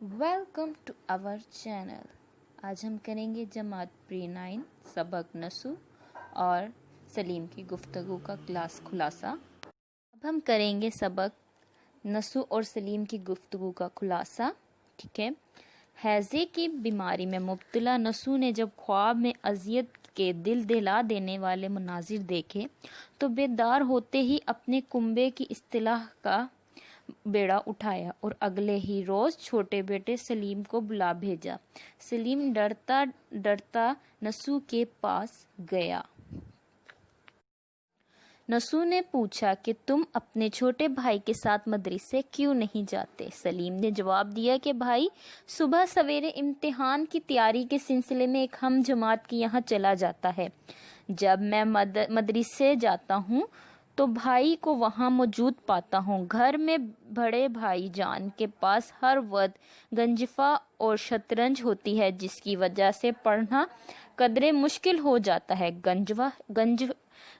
Welcome to our channel. आज हम करेंगे जमात प्री 9 सबक नसू और सलीम की गुफ्तगू का क्लास खुलासा। अब हम करेंगे सबक नसू और सलीम की गुफ्तगू का खुलासा। ठीक है। हैज़े की बीमारी में मुब्तला नसू ने जब ख्वाब में अजियत के दिल दहला देने वाले मनाजिर देखे तो बेदार होते ही अपने कुंबे की इस्तिलाह का बेड़ा उठाया और अगले ही रोज छोटे बेटे सलीम को बुला भेजा। सलीम डरता डरता नसू के पास गया। नसू ने पूछा कि तुम अपने छोटे भाई के साथ मदरसे क्यों नहीं जाते? सलीम ने जवाब दिया कि भाई सुबह सवेरे इम्तिहान की तैयारी के सिलसिले में एक हम जमात के यहाँ चला जाता है। जब मैं मदरसे जाता हूँ तो भाई को वहाँ मौजूद पाता हूँ। घर में बड़े भाई जान के पास हर वक्त गंजफा और शतरंज होती है, जिसकी वजह से पढ़ना कदरे मुश्किल हो जाता है।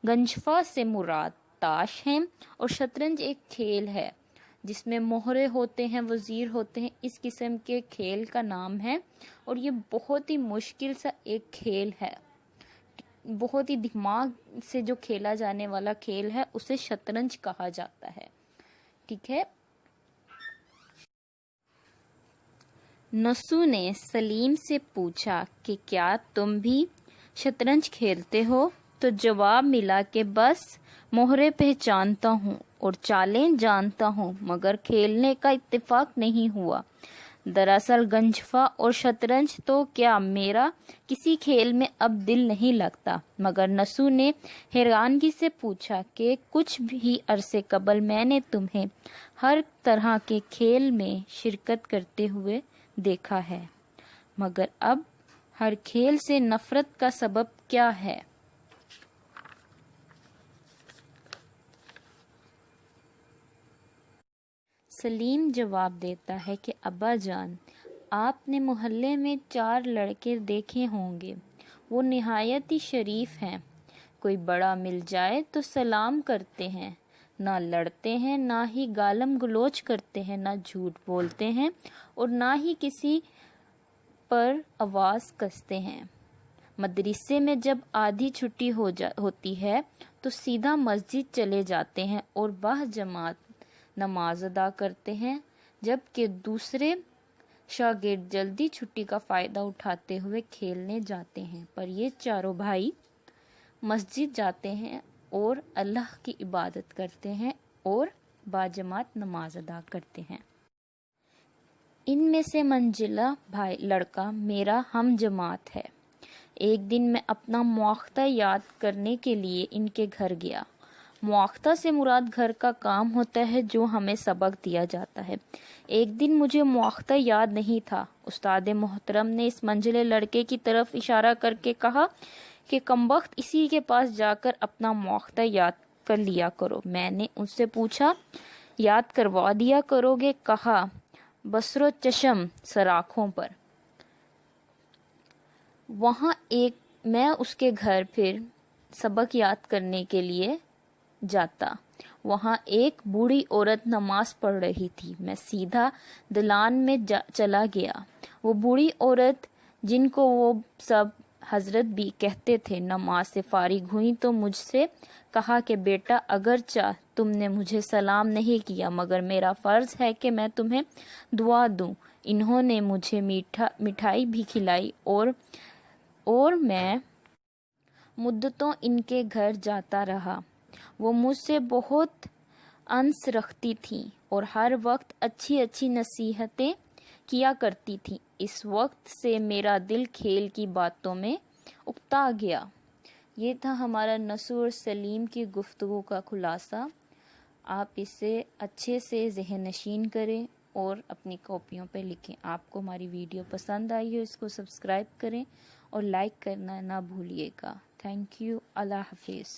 गंजफा से मुराद ताश है और शतरंज एक खेल है जिसमें मोहरे होते हैं, वजीर होते हैं। इस किस्म के खेल का नाम है और ये बहुत ही मुश्किल सा एक खेल है। बहुत ही दिमाग से जो खेला जाने वाला खेल है उसे शतरंज कहा जाता है। ठीक है। नसू ने सलीम से पूछा कि क्या तुम भी शतरंज खेलते हो? तो जवाब मिला कि बस मोहरे पहचानता हूँ और चालें जानता हूँ, मगर खेलने का इत्तेफाक नहीं हुआ। दरअसल गंजफा और शतरंज तो क्या मेरा किसी खेल में अब दिल नहीं लगता। मगर नसू ने हैरानगी से पूछा कि कुछ भी अरसे कबल मैंने तुम्हें हर तरह के खेल में शिरकत करते हुए देखा है, मगर अब हर खेल से नफरत का सबब क्या है? सलीम जवाब देता है कि अब्बा जान, आपने मोहल्ले में 4 लड़के देखे होंगे। वो निहायत ही शरीफ हैं। कोई बड़ा मिल जाए तो सलाम करते हैं, ना लड़ते हैं, ना ही गालम गलोच करते हैं, ना झूठ बोलते हैं और ना ही किसी पर आवाज़ कसते हैं। मदरसे में जब आधी छुट्टी होती है तो सीधा मस्जिद चले जाते हैं और वह जमात नमाज अदा करते हैं, जबकि दूसरे शागिर्द जल्दी छुट्टी का फ़ायदा उठाते हुए खेलने जाते हैं। पर ये चारों भाई मस्जिद जाते हैं और अल्लाह की इबादत करते हैं और बाजमात नमाज अदा करते हैं। इनमें से मंजिला भाई लड़का मेरा हम जमात है। एक दिन मैं अपना मुआख्ता याद करने के लिए इनके घर गया। मुआख्ता से मुराद घर का काम होता है जो हमें सबक दिया जाता है। एक दिन मुझे मुआख्ता याद नहीं था। उस्ताद मोहतरम ने इस मंजिले लड़के की तरफ इशारा करके कहा कि कमबख्त इसी के पास जाकर अपना मुआख्ता याद कर लिया करो। मैंने उससे पूछा, याद करवा दिया करोगे? कहा, बसरो चशम सराखों पर। मैं उसके घर फिर सबक याद करने के लिए जाता। वहाँ एक बूढ़ी औरत नमाज पढ़ रही थी। मैं सीधा दलान में चला गया। वो बूढ़ी औरत, जिनको वो सब हजरत भी कहते थे, नमाज से फारिग हुई तो मुझसे कहा कि बेटा, अगरचा तुमने मुझे सलाम नहीं किया, मगर मेरा फर्ज है कि मैं तुम्हें दुआ दूं। इन्होंने मुझे मिठाई भी खिलाई और मैं मुद्दतों इनके घर जाता रहा। वो मुझसे बहुत अंस रखती थी और हर वक्त अच्छी अच्छी नसीहतें किया करती थी। इस वक्त से मेरा दिल खेल की बातों में उकता गया। ये था हमारा नसू और सलीम की गुफ्तगू का खुलासा। आप इसे अच्छे से ज़हन नशीन करें और अपनी कॉपियों पे लिखें। आपको हमारी वीडियो पसंद आई हो, इसको सब्सक्राइब करें और लाइक करना ना भूलिएगा। Thank you. अल्लाह हाफिज़।